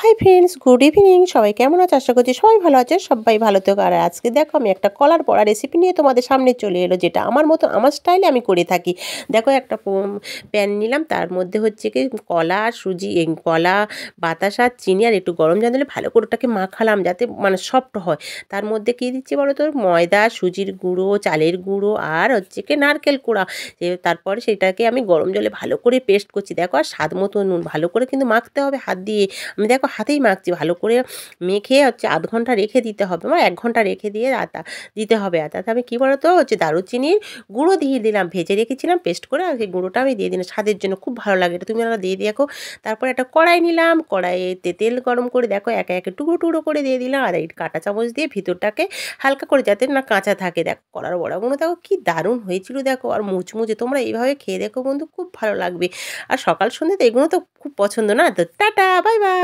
Hi friends, good evening. সবাই কেমন আছে? আশা করছি সবাই ভালো আছে। সবাই ভালো থেকো। আর আজকে দেখো আমি একটা কলার বড়া রেসিপি নিয়ে তোমাদের সামনে চলে এলো, যেটা আমার মতো আমার স্টাইলে আমি করে থাকি। দেখো একটা প্যান নিলাম, তার মধ্যে হচ্ছে কি কলা, সুজি, কলা, বাতাসা, চিনি আর একটু গরম জল দিলে ভালো করে ওটাকে মাখালাম যাতে মানে সফট হয়। তার মধ্যে কী দিচ্ছি বলো তো? ময়দা, সুজির গুঁড়ো, চালের গুঁড়ো আর হচ্ছে কি নারকেল কোড়া। তারপরে সেটাকে আমি গরম জলে ভালো করে পেস্ট করছি। দেখো আর স্বাদ মতো নুন, ভালো করে কিন্তু মাখতে হবে হাত দিয়ে। আমি দেখো হাতেই মাখছি, ভালো করে মেখে হচ্ছে আধ ঘন্টা রেখে দিতে হবে, আমার ১ ঘন্টা রেখে দিয়ে দিতে হবে। আর তাতে আমি কী বলো তো হচ্ছে দারুচিনির গুঁড়ো দিয়ে দিলাম, ভেজে রেখেছিলাম পেস্ট করে, আর সেই গুঁড়োটা আমি দিয়ে দিলাম স্বাদের জন্য, খুব ভালো লাগে এটা, তুমি ওরা দিয়ে দেখো। তারপরে একটা কড়াই নিলাম, কড়াইতে তেল গরম করে দেখো একে একে টুকরো টুকরো করে দিয়ে দিলাম, আর এই কাঁটা চামচ দিয়ে ভিতরটাকে হালকা করে যাতে না কাঁচা থাকে। দেখো কলার বড়াগুলো দেখো কি দারুণ হয়েছিল, দেখো আর মুচমুচে। তোমরা এইভাবে খেয়ে দেখো বন্ধু, খুব ভালো লাগবে। আর সকাল সন্ধ্যে তো এগুলো তো খুব পছন্দ না? তো টাটা, বাই বাই।